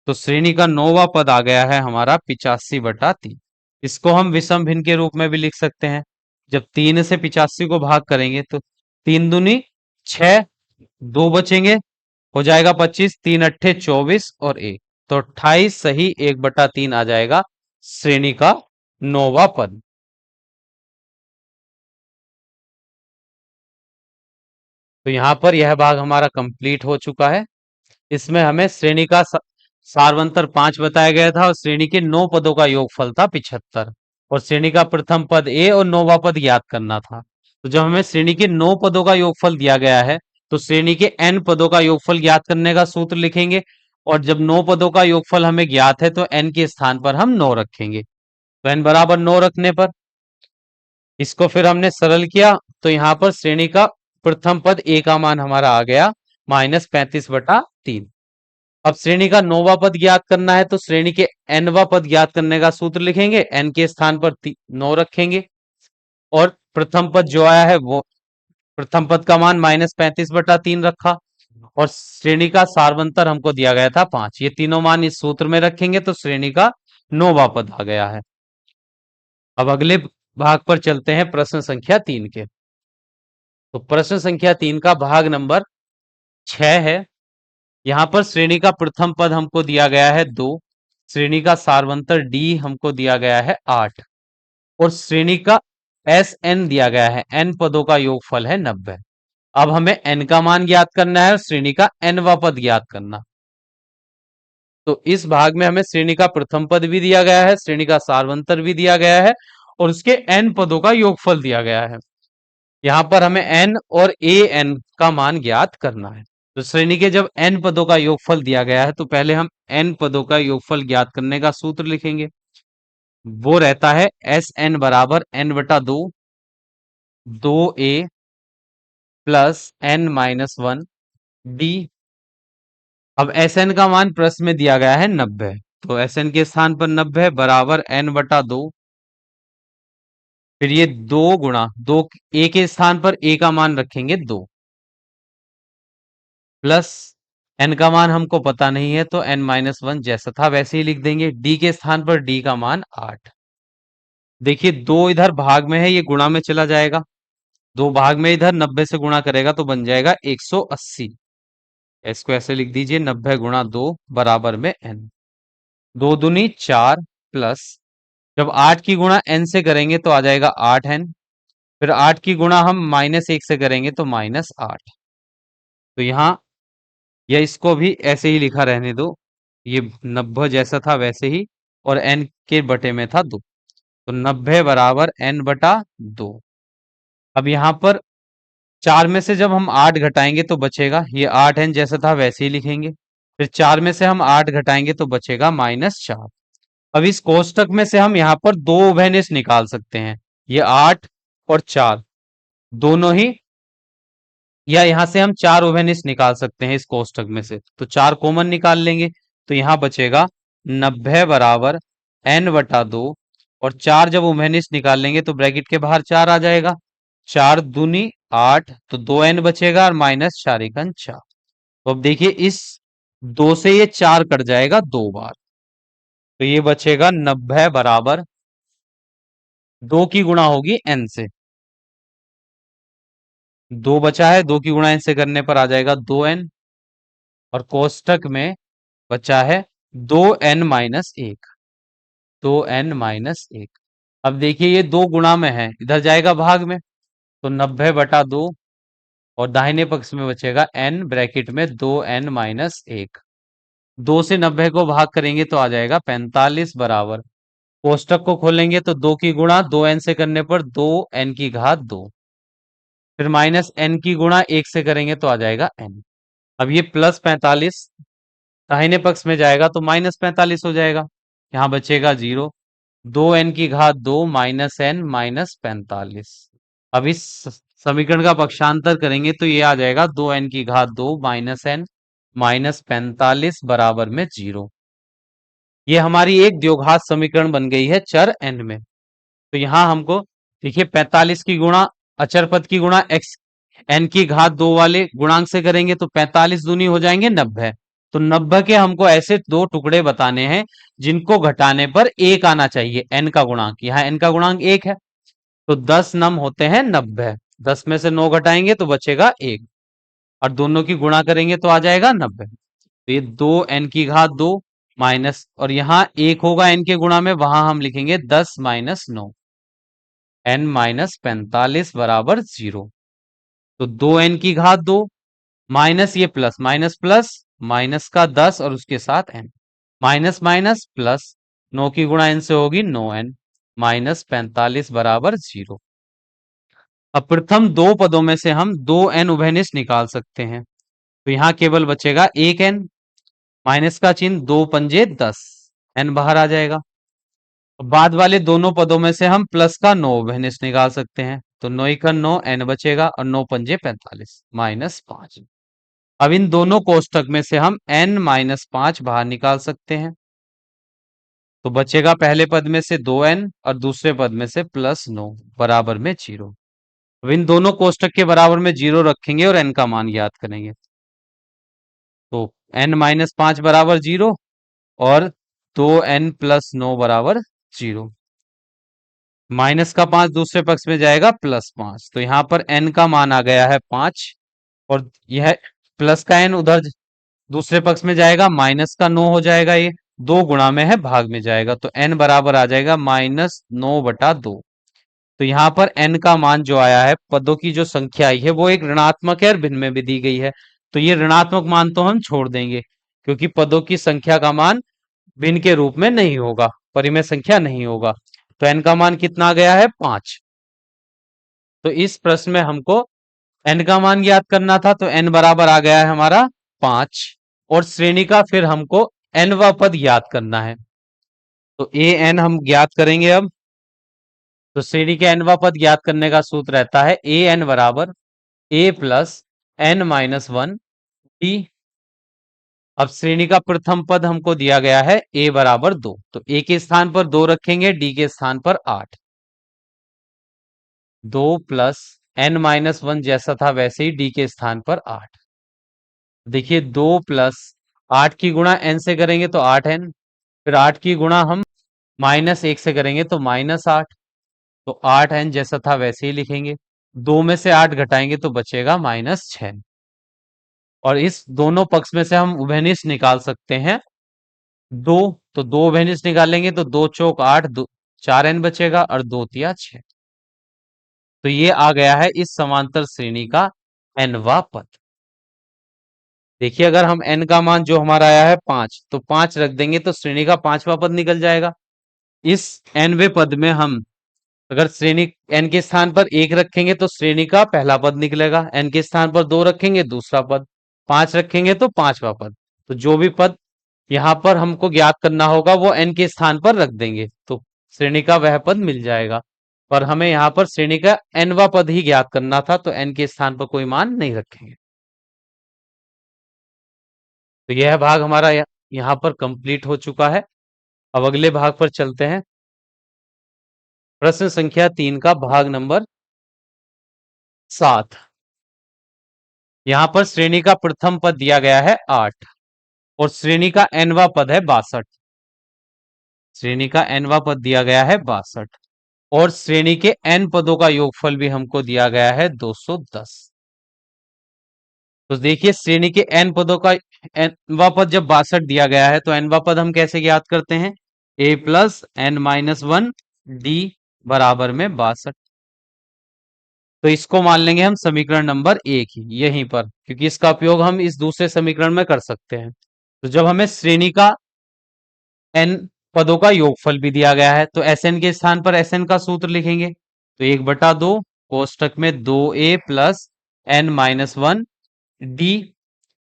तो श्रेणी का नौवा पद आ गया है हमारा 85/3। इसको हम विषम भिन्न के रूप में भी लिख सकते हैं। जब 3 से 85 को भाग करेंगे तो 3 दूनी 6, 2 बचेंगे, हो जाएगा 25, 3 अट्ठे 24 और 1 तो 28 सही 1/3 आ जाएगा श्रेणी का नौवा पद। तो यहाँ पर यह भाग हमारा कंप्लीट हो चुका है। इसमें हमें श्रेणी का सारवंतर 5 बताया गया था और श्रेणी के 9 पदों का योगफल था 75 और श्रेणी का प्रथम पद ए और नौवा पद याद करना था। तो जब हमें श्रेणी के 9 पदों का योगफल दिया गया है तो श्रेणी के n पदों का योगफल ज्ञात करने का सूत्र लिखेंगे और जब 9 पदों का योगफल हमें ज्ञात है तो n के स्थान पर हम 9 रखेंगे। तो n बराबर 9 रखने पर इसको फिर हमने सरल किया तो यहाँ पर श्रेणी का प्रथम पद ए का मान हमारा आ गया -35/3। अब श्रेणी का नौवा पद ज्ञात करना है तो श्रेणी के nवा पद ज्ञात करने का सूत्र लिखेंगे, n के स्थान पर 9 रखेंगे और प्रथम पद जो आया है वो प्रथम पद का मान -35/3 रखा और श्रेणी का सारवंतर हमको दिया गया था 5। ये तीनों मान इस सूत्र में रखेंगे तो श्रेणी का नौवा पद आ गया है। अब अगले भाग पर चलते हैं प्रश्न संख्या 3 के। तो प्रश्न संख्या 3 का भाग नंबर 6 है। यहाँ पर श्रेणी का प्रथम पद हमको दिया गया है 2, श्रेणी का सारवंतर डी हमको दिया गया है 8 और श्रेणी का एस एन दिया गया है, n पदों का योगफल है 90। अब हमें n का मान ज्ञात करना है और श्रेणी का nवा पद ज्ञात करना। तो इस भाग में हमें श्रेणी का प्रथम पद भी दिया गया है, श्रेणी का सारवंतर भी दिया गया है और उसके n पदों का योगफल दिया गया है। यहाँ पर हमें n और a n का मान ज्ञात करना है। तो श्रेणी के जब n पदों का योगफल दिया गया है तो पहले हम n पदों का योगफल ज्ञात करने का सूत्र लिखेंगे। वो रहता है Sn बराबर n/2, 2a plus n-1 D. अब Sn का मान प्रश्न में दिया गया है 90 तो Sn के स्थान पर 90 बराबर n/2। फिर ये 2 गुणा 2 a के स्थान पर a का मान रखेंगे 2 प्लस n का मान हमको पता नहीं है तो n-1 जैसा था वैसे ही लिख देंगे। d के स्थान पर d का मान 8। देखिए 2 इधर भाग में है ये गुणा में चला जाएगा, 2 भाग में इधर 90 से गुणा करेगा तो बन जाएगा 180। इसको ऐसे लिख दीजिए 90 गुणा 2 बराबर में n। 2 दूनी 4 प्लस जब 8 की गुणा n से करेंगे तो आ जाएगा 8n। फिर 8 की गुणा हम -1 से करेंगे तो -8। तो यहाँ या इसको भी ऐसे ही लिखा रहने दो, ये 90 जैसा था वैसे ही और n के बटे में था 2 तो 90 बराबर n/2। अब यहाँ पर 4 में से जब हम 8 घटाएंगे तो बचेगा ये 8n जैसा था वैसे ही लिखेंगे। फिर 4 में से हम 8 घटाएंगे तो बचेगा -4। अब इस कोष्टक में से हम यहाँ पर 2 उभयनिष्ठ निकाल सकते हैं, ये 8 और 4 दोनों ही, या यहाँ से हम 4 उभयनिष्ठ निकाल सकते हैं इस कोष्टक में से। तो 4 कॉमन निकाल लेंगे तो यहाँ बचेगा 90 बराबर n/2, और 4 जब उभयनिष्ठ निकाल लेंगे तो ब्रैकेट के बाहर 4 आ जाएगा। 4 दूनी 8, तो 2n बचेगा और माइनस 4 एकन 4। तो अब देखिए इस 2 से ये 4 कट जाएगा 2 बार, तो ये बचेगा 90 बराबर 2 की गुणा होगी n से। 2 बचा है, 2 की गुणा n से करने पर आ जाएगा 2n, और कोष्टक में बचा है 2n-1, 2n-1। अब देखिए ये 2 गुणा में है, इधर जाएगा भाग में, तो 90/2, और दाहिने पक्ष में बचेगा n ब्रैकेट में 2n-1। 2 से 90 को भाग करेंगे तो आ जाएगा 45 बराबर, कोष्टक को खोलेंगे तो 2 की गुणा 2n से करने पर 2n⁻², फिर माइनस n की गुणा 1 से करेंगे तो आ जाएगा n। अब ये प्लस 45 दाहिने पक्ष में जाएगा तो माइनस 45 हो जाएगा, यहाँ बचेगा 0। 2n⁻² minus n minus 45। अब इस समीकरण का पक्षांतर करेंगे तो ये आ जाएगा 2n⁻² माइनस n माइनस 45 बराबर में 0। ये हमारी एक द्विघात समीकरण बन गई है चर n में। तो यहां हमको देखिए 45 की गुणा अचर पद की गुणा x n⁻² वाले गुणांक से करेंगे तो 45 दूनी हो जाएंगे 90। तो 90 के हमको ऐसे दो टुकड़े बताने हैं जिनको घटाने पर 1 आना चाहिए, n का गुणांक, यहाँ n का गुणांक 1 है, तो 10 नम होते हैं 90। 10 में से 9 घटाएंगे तो बचेगा 1, और दोनों की गुणा करेंगे तो आ जाएगा 90। तो ये 2n⁻² माइनस, और यहाँ 1 होगा n के गुणा में, वहां हम लिखेंगे 10-9, n-45 बराबर 0। तो 2n⁻² माइनस ये प्लस माइनस प्लस, माइनस का 10 और उसके साथ n, माइनस माइनस प्लस, 9 की गुणा n से होगी 9n, -45 बराबर 0। अब प्रथम दो पदों में से हम 2n उभयनिष्ठ निकाल सकते हैं, तो यहां केवल बचेगा 1n, माइनस का चिन्ह, 2 पंजे 10, n बाहर आ जाएगा। बाद वाले दोनों पदों में से हम प्लस का 9 उभयनिष्ठ निकाल सकते हैं, तो 9 × 9 n बचेगा, और 9 पंजे 45 -5। अब इन दोनों कोष्टक में से हम n-5 बाहर निकाल सकते हैं, तो बचेगा पहले पद में से 2n और दूसरे पद में से +9 बराबर में 0। अब इन दोनों कोष्टक के बराबर में 0 रखेंगे और n का मान ज्ञात करेंगे, तो n-5 बराबर 0 और 2n + 9 बराबर 0। माइनस का 5 दूसरे पक्ष में जाएगा +5, तो यहां पर n का मान आ गया है 5, और यह प्लस का n उधर दूसरे पक्ष में जाएगा, माइनस का 9 हो जाएगा, ये 2 गुणा में है, भाग में जाएगा, तो n बराबर आ जाएगा -9/2। तो यहाँ पर n का मान जो आया है, पदों की जो संख्या आई है वो एक ऋणात्मक है और भिन्न में भी दी गई है, तो ये ऋणात्मक मान तो हम छोड़ देंगे, क्योंकि पदों की संख्या का मान भिन्न के रूप में नहीं होगा, परिमेय संख्या नहीं होगा। तो n का मान कितना आ गया है 5। तो इस प्रश्न में हमको n का मान ज्ञात करना था, तो n बराबर आ गया है हमारा 5, और श्रेणी का फिर हमको nवा पद ज्ञात करना है, तो an हम ज्ञात करेंगे। अब तो श्रेणी के nवा पद ज्ञात करने का सूत्र रहता है an बराबर a + n-1 d। अब श्रेणी का प्रथम पद हमको दिया गया है a बराबर 2, तो a के स्थान पर 2 रखेंगे, d के स्थान पर 8। 2 + n-1 जैसा था वैसे ही d के स्थान पर 8। देखिए 2 + 8 की गुणा n से करेंगे तो 8n, फिर 8 की गुणा हम -1 से करेंगे तो -8, तो 8n जैसा था वैसे ही लिखेंगे। 2 में से 8 घटाएंगे तो बचेगा -6, और इस दोनों पक्ष में से हम उभयनिष्ठ निकाल सकते हैं 2, तो 2 उभयनिष्ठ निकालेंगे तो 2 चौक 8, 4n बचेगा, और 2 तिया 6। तो ये आ गया है इस समांतर श्रेणी का nवा पद। देखिए अगर हम n का मान जो हमारा आया है 5, तो 5 रख देंगे तो श्रेणी का 5वां पद निकल जाएगा। इस nवें पद में हम अगर श्रेणी n के स्थान पर 1 रखेंगे तो श्रेणी का पहला पद निकलेगा, n के स्थान पर 2 रखेंगे दूसरा पद, 5 रखेंगे तो 5वां पद। तो जो भी पद यहाँ पर हमको ज्ञात करना होगा वो n के स्थान पर रख देंगे, तो श्रेणी का वह पद मिल जाएगा। पर हमें यहाँ पर श्रेणी का nवा पद ही ज्ञात करना था, तो n के स्थान पर कोई मान नहीं रखेंगे। तो यह भाग हमारा यहाँ पर कंप्लीट हो चुका है। अब अगले भाग पर चलते हैं। प्रश्न संख्या 3 का भाग नंबर 7। यहां पर श्रेणी का प्रथम पद दिया गया है 8 और श्रेणी का nवा पद है 62। श्रेणी का nवा पद दिया गया है 62 और श्रेणी के n पदों का योगफल भी हमको दिया गया है 210। तो देखिए श्रेणी के n पदों का nवा पद जब 62 दिया गया है तो nवा पद हम कैसे ज्ञात करते हैं? a plus n minus 1 d बराबर में 62। तो इसको मान लेंगे हम समीकरण नंबर 1 ही यहीं पर, क्योंकि इसका उपयोग हम इस दूसरे समीकरण में कर सकते हैं। तो जब हमें श्रेणी का n पदों का योगफल भी दिया गया है तो Sn के स्थान पर Sn का सूत्र लिखेंगे। तो 1/2 कोष्टक में 2a plus n minus 1 d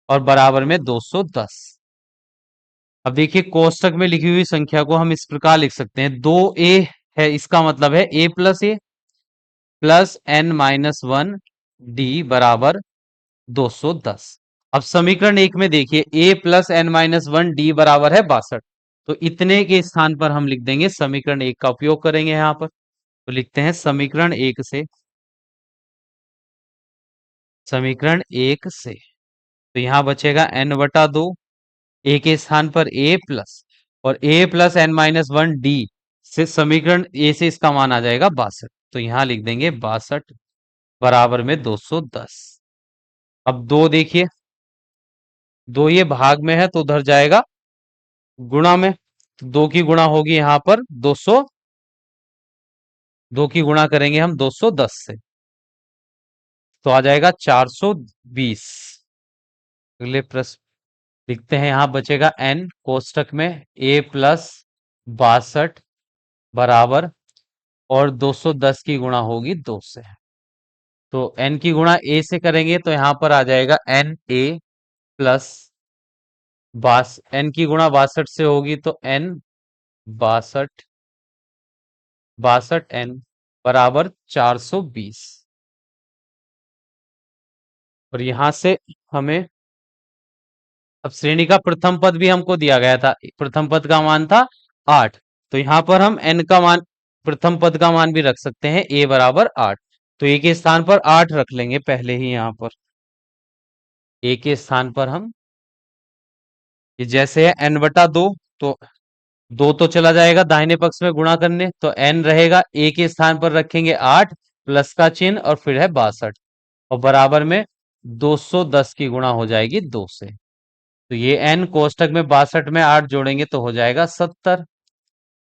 और बराबर में 210। अब देखिए कोष्टक में लिखी हुई संख्या को हम इस प्रकार लिख सकते हैं, 2a है इसका मतलब है a plus n minus 1 d बराबर 210। अब समीकरण 1 में देखिए a plus n minus 1 d बराबर है 62। तो इतने के स्थान पर हम लिख देंगे समीकरण 1 का उपयोग करेंगे यहां पर। तो लिखते हैं समीकरण 1 से, समीकरण 1 से तो यहां बचेगा n/2, a के स्थान पर a प्लस और a plus n minus 1 d से समीकरण a से इसका मान आ जाएगा 62। तो यहां लिख देंगे 62 बराबर में 210। अब 2 देखिए, 2 ये भाग में है तो उधर जाएगा गुणा में। तो 2 की गुणा होगी यहां पर 200, 2 की गुणा करेंगे हम 210 से तो आ जाएगा 420। अगले प्रश्न लिखते हैं, यहां बचेगा n कोष्टक में a प्लस 62 बराबर और 210 की गुणा होगी 2 से। तो n की गुणा a से करेंगे तो यहां पर आ जाएगा n a प्लस n की गुणा 62 से होगी तो n 62 n बराबर 420। और यहां से हमें अब श्रेणी का प्रथम पद भी हमको दिया गया था, प्रथम पद का मान था 8। तो यहां पर हम n का मान, प्रथम पद का मान भी रख सकते हैं a बराबर 8। तो a के स्थान पर 8 रख लेंगे पहले ही यहां पर। a के स्थान पर हम ये जैसे है n/2 तो 2 तो चला जाएगा दाहिने पक्ष में गुणा करने, तो n रहेगा, a के स्थान पर रखेंगे 8 प्लस का चिन्ह और फिर है 62 और बराबर में 210 की गुणा हो जाएगी 2 से। तो ये n कोष्टक में 62 में 8 जोड़ेंगे तो हो जाएगा 70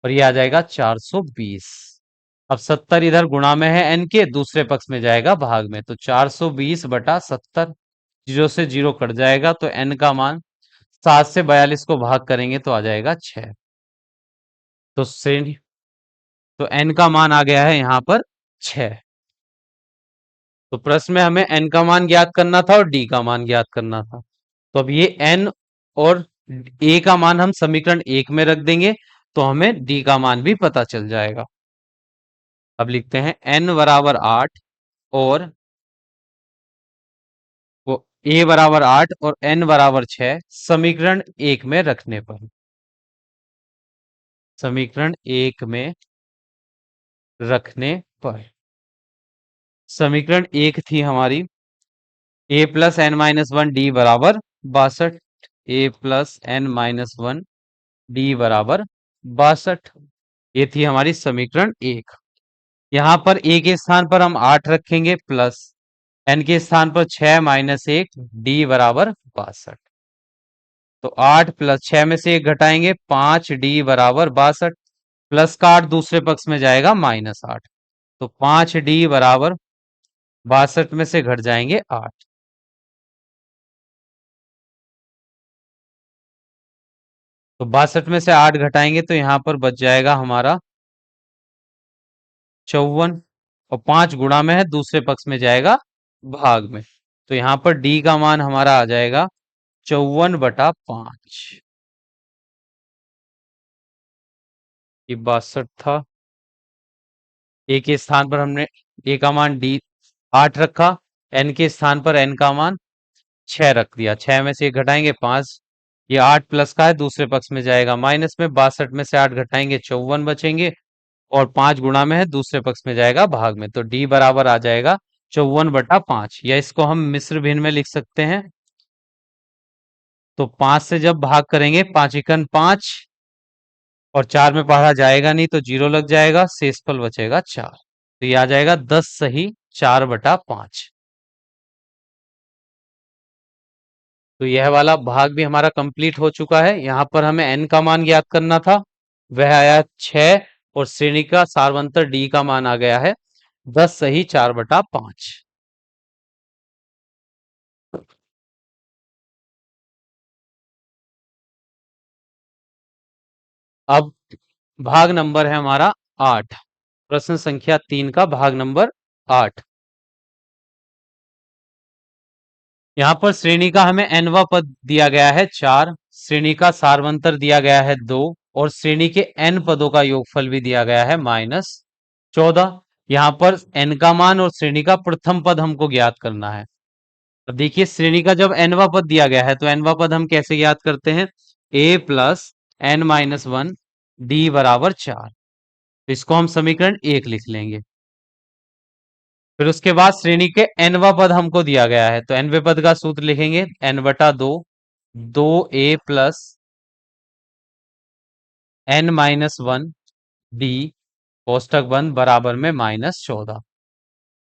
और ये आ जाएगा 420। अब 70 इधर गुणा में है n के, दूसरे पक्ष में जाएगा भाग में, तो 420/70 जीरो से जीरो कट जाएगा तो n का मान 7 से 42 को भाग करेंगे तो आ जाएगा 6। तो श्रेणी तो n का मान आ गया है यहां पर 6। तो प्रश्न में हमें n का मान ज्ञात करना था और d का मान ज्ञात करना था। तो अब ये n और a का मान हम समीकरण 1 में रख देंगे तो हमें d का मान भी पता चल जाएगा। अब लिखते हैं n बराबर 8 और वो a बराबर 8 और n बराबर 6 समीकरण 1 में रखने पर, समीकरण 1 में रखने पर समीकरण 1 थी हमारी a plus n minus 1 D बराबर 62, a plus n minus 1 D बराबर 62। ये थी हमारी समीकरण 1। यहां पर a के स्थान पर हम 8 रखेंगे प्लस n के स्थान पर 6 माइनस 1 डी बराबर 62। तो 8 प्लस 6 में से 1 घटाएंगे 5 डी बराबर 62 प्लस का 8 दूसरे पक्ष में जाएगा -8। तो 5 डी बराबर 62 में से घट जाएंगे 8। तो 62 में से 8 घटाएंगे तो यहां पर बच जाएगा हमारा 54 और 5 गुणा में है, दूसरे पक्ष में जाएगा भाग में। तो यहां पर डी का मान हमारा आ जाएगा 54/5। ये 62 था। ए के स्थान पर हमने ए का मान डी 8 रखा, एन के स्थान पर एन का मान 6 रख दिया, 6 में से 1 घटाएंगे 5 ये 8 प्लस का है, दूसरे पक्ष में जाएगा माइनस में, 62 में से 8 घटाएंगे 54 बचेंगे, और 5 गुणा में है, दूसरे पक्ष में जाएगा भाग में, तो डी बराबर आ जाएगा 54/5, या इसको हम मिश्र भिन्न में लिख सकते हैं। तो 5 से जब भाग करेंगे, 5 × 5 और 4 में पढ़ा जाएगा नहीं तो 0 लग जाएगा, शेषफल बचेगा 4, तो ये आ जाएगा 10 सही 4/5। तो यह वाला भाग भी हमारा कंप्लीट हो चुका है। यहाँ पर हमें n का मान ज्ञात करना था, वह आया 6, और श्रेणी का सारवंतर d का मान आ गया है 10 सही 4/5। अब भाग नंबर है हमारा 8, प्रश्न संख्या 3 का भाग नंबर 8। यहाँ पर श्रेणी का हमें nवा पद दिया गया है 4, श्रेणी का सारवंतर दिया गया है 2, और श्रेणी के n पदों का योगफल भी दिया गया है -14। यहाँ पर n का मान और श्रेणी का प्रथम पद हमको ज्ञात करना है। तो देखिए, श्रेणी का जब nवा पद दिया गया है तो nवा पद हम कैसे ज्ञात करते हैं, a प्लस n-1 d बराबर 4, तो इसको हम समीकरण 1 लिख लेंगे। फिर उसके बाद श्रेणी के nवा पद हमको दिया गया है, तो nवे पद का सूत्र लिखेंगे n/2, 2a plus n-1 d कोष्टक बंद बराबर में -14।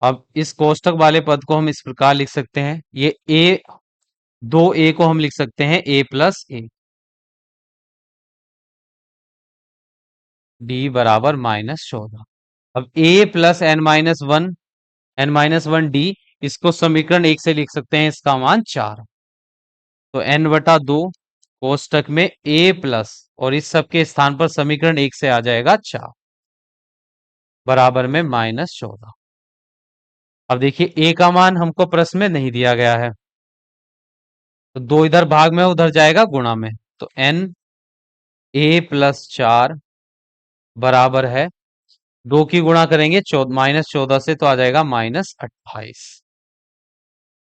अब इस कोष्टक वाले पद को हम इस प्रकार लिख सकते हैं, ये a, 2a को हम लिख सकते हैं a प्लस a, d बराबर -14। अब a प्लस n-1 d, इसको समीकरण 1 से लिख सकते हैं, इसका मान 4, तो n/2 कोष्टक में a प्लस, और इस सब के स्थान पर समीकरण 1 से आ जाएगा 4 बराबर में -14। अब देखिए, a का मान हमको प्रश्न में नहीं दिया गया है, तो 2 इधर भाग में उधर जाएगा गुणा में, तो n a प्लस 4 बराबर है, 2 की गुणा करेंगे -14 से, तो आ जाएगा -28।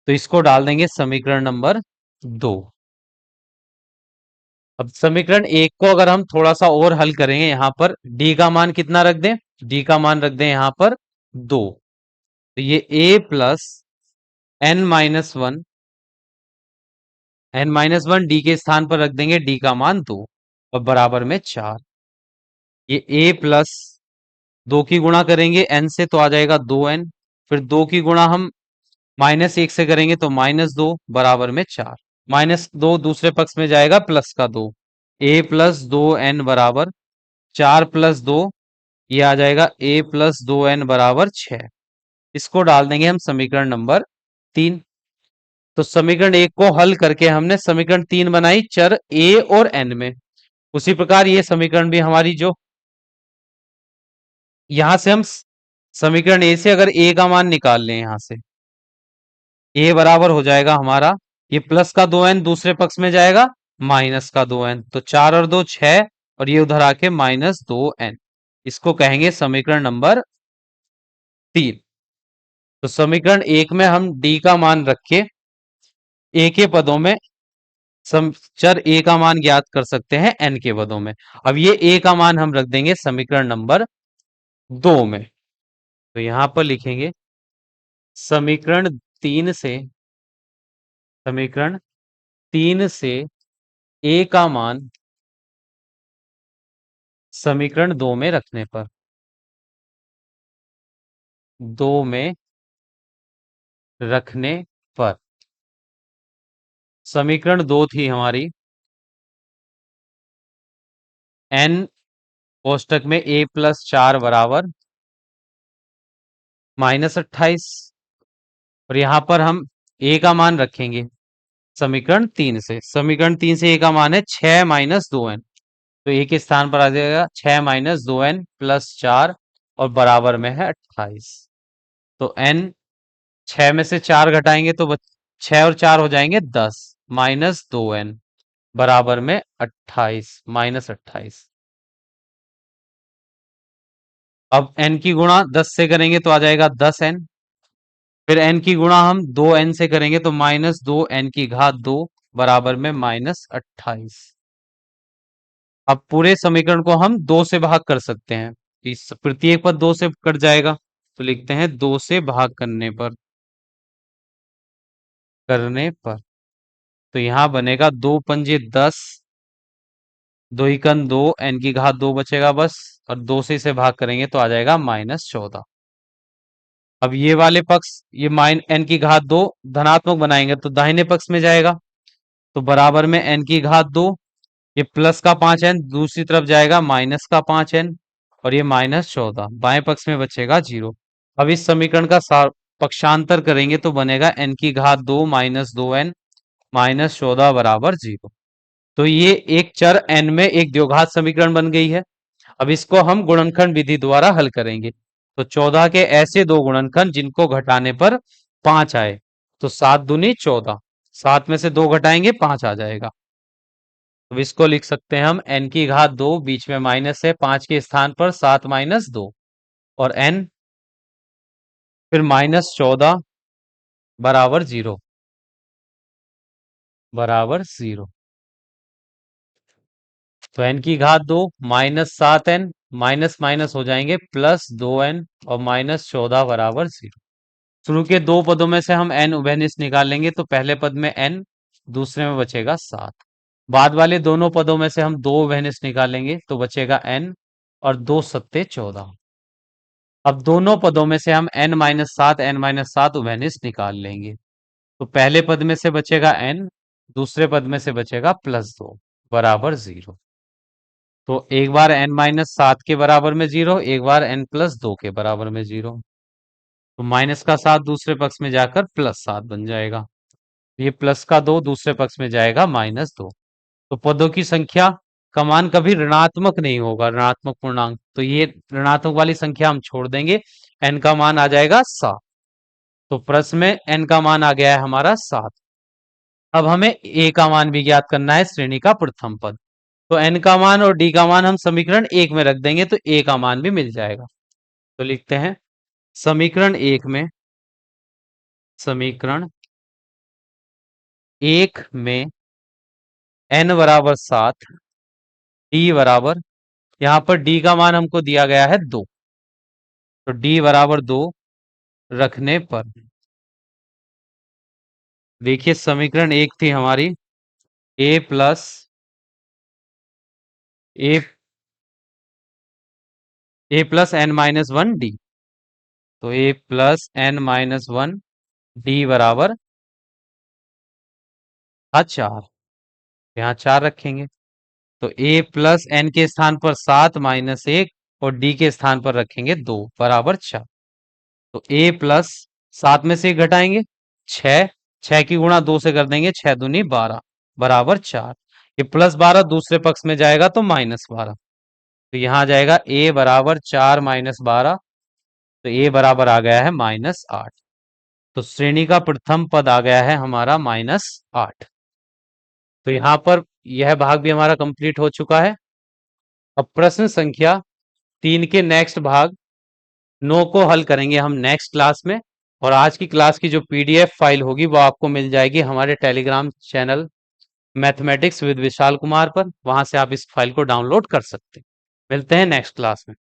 तो इसको डाल देंगे समीकरण नंबर 2। अब समीकरण 1 को अगर हम थोड़ा सा और हल करेंगे, यहां पर d का मान कितना रख दें, d का मान रख दें यहां पर 2, तो ये a प्लस n-1 d के स्थान पर रख देंगे d का मान 2, और बराबर में 4। ये a प्लस 2 की गुणा करेंगे n से, तो आ जाएगा 2n, फिर 2 की गुणा हम -1 से करेंगे तो -2 बराबर में 4, -2 दूसरे पक्ष में जाएगा प्लस का 2, a प्लस 2n बराबर 4 प्लस 2, ये आ जाएगा a प्लस 2n बराबर 6। इसको डाल देंगे हम समीकरण नंबर 3। तो समीकरण 1 को हल करके हमने समीकरण 3 बनाई चर a और n में। उसी प्रकार ये समीकरण भी हमारी, जो यहां से हम समीकरण a से अगर a का मान निकाल लें, यहां से a बराबर हो जाएगा हमारा, ये प्लस का 2n दूसरे पक्ष में जाएगा माइनस का 2n, तो 4 और 2 6, और ये उधर आके -2n, इसको कहेंगे समीकरण नंबर 3। तो समीकरण 1 में हम d का मान रख के a के पदों में चर a का मान ज्ञात कर सकते हैं n के पदों में। अब ये a का मान हम रख देंगे समीकरण नंबर 2 में, तो यहां पर लिखेंगे समीकरण 3 से, समीकरण 3 से a का मान समीकरण 2 में रखने पर, 2 में रखने पर, समीकरण 2 थी हमारी n कोष्टक में a प्लस 4 बराबर -28, और यहां पर हम a का मान रखेंगे समीकरण 3 से, समीकरण 3 से a का मान है 6 - 2n, तो a के स्थान पर आ जाएगा 6 - 2n प्लस 4, और बराबर में है 28। तो n 6 में से 4 घटाएंगे तो 6 और 4 हो जाएंगे 10, -2n बराबर में 28, -28। अब n की गुणा 10 से करेंगे तो आ जाएगा 10n, फिर n की गुणा हम 2n से करेंगे तो -2n की घात 2 बराबर में -28। अब पूरे समीकरण को हम 2 से भाग कर सकते हैं। इस प्रत्येक पद 2 से कट जाएगा, तो लिखते हैं 2 से भाग करने पर तो यहाँ बनेगा 2 पंजे 10, 2 एकम 2, n की घात 2 बचेगा बस, और 2 से इसे भाग करेंगे तो आ जाएगा -14। अब ये वाले पक्ष, ये माइन n की घात 2 धनात्मक बनाएंगे तो दाहिने पक्ष में जाएगा, तो बराबर में n की घात 2, ये प्लस का 5n दूसरी तरफ जाएगा माइनस का 5n, और ये -14 बाएं पक्ष में बचेगा 0। अब इस समीकरण का पक्षांतर करेंगे तो बनेगा n की घात 2 -2n -14 बराबर 0। तो ये एक चर n में एक द्विघात समीकरण बन गई है। अब इसको हम गुणनखंड विधि द्वारा हल करेंगे। तो 14 के ऐसे दो गुणनखंड जिनको घटाने पर 5 आए, तो 7 दूनी 14, 7 में से 2 घटाएंगे 5 आ जाएगा। अब इसको लिख सकते हैं हम n की घात 2, बीच में माइनस है, 5 के स्थान पर 7 - 2, और n फिर -14 बराबर 0, बराबर 0। तो n की घात 2 -7n, माइनस माइनस हो जाएंगे +2n, और -14 बराबर 0। शुरू के दो पदों में से हम n उभयनिष्ठ निकाल लेंगे तो पहले पद में n, दूसरे में बचेगा 7। बाद वाले दोनों पदों में से हम 2 उभयनिष्ठ निकालेंगे तो बचेगा n, और 2 सत्ते 14। अब दोनों पदों में से हम n-7 n-7 उभयनिष्ठ निकाल लेंगे, तो पहले पद में से बचेगा n, दूसरे पद में से बचेगा +2 बराबर 0। तो एक बार n-7 के बराबर में 0, एक बार n+2 के बराबर में 0, तो माइनस का 7 दूसरे पक्ष में जाकर +7 बन जाएगा। ये प्लस का 2 दूसरे पक्ष में जाएगा -2। तो पदों की संख्या का मान कभी ऋणात्मक नहीं होगा, ऋणात्मक पूर्णांक, तो ये ऋणात्मक वाली संख्या हम छोड़ देंगे, n का मान आ जाएगा 7। तो प्रश्न में n का मान आ गया है हमारा 7। अब हमें a का मान भी ज्ञात करना है, श्रेणी का प्रथम पद। तो n का मान और d का मान हम समीकरण 1 में रख देंगे तो a का मान भी मिल जाएगा। तो लिखते हैं समीकरण 1 में, समीकरण 1 में n बराबर 7, d बराबर, यहां पर d का मान हमको दिया गया है 2, तो d बराबर 2 रखने पर, देखिए समीकरण 1 थी हमारी a प्लस n-1 d, तो a प्लस n-1 d बराबर था 4, यहाँ 4 रखेंगे, तो a प्लस n के स्थान पर 7 -1 और d के स्थान पर रखेंगे 2 बराबर 4। तो a प्लस 7 में से घटाएंगे 6, 6 की गुणा 2 से कर देंगे, 6 दूनी 12 बराबर 4। ये +12 दूसरे पक्ष में जाएगा तो -12, तो यहाँ आ जाएगा a बराबर 4 -12, तो a बराबर आ गया है -8। तो श्रेणी का प्रथम पद आ गया है हमारा -8। तो यहाँ पर यह भाग भी हमारा कंप्लीट हो चुका है। अब प्रश्न संख्या 3 के नेक्स्ट भाग 9 को हल करेंगे हम नेक्स्ट क्लास में, और आज की क्लास की जो पीडीएफ फाइल होगी वो आपको मिल जाएगी हमारे Telegram channel mathematics with Vishal Kumar पर, वहां से आप इस फाइल को डाउनलोड कर सकते हैं। मिलते हैं नेक्स्ट क्लास में।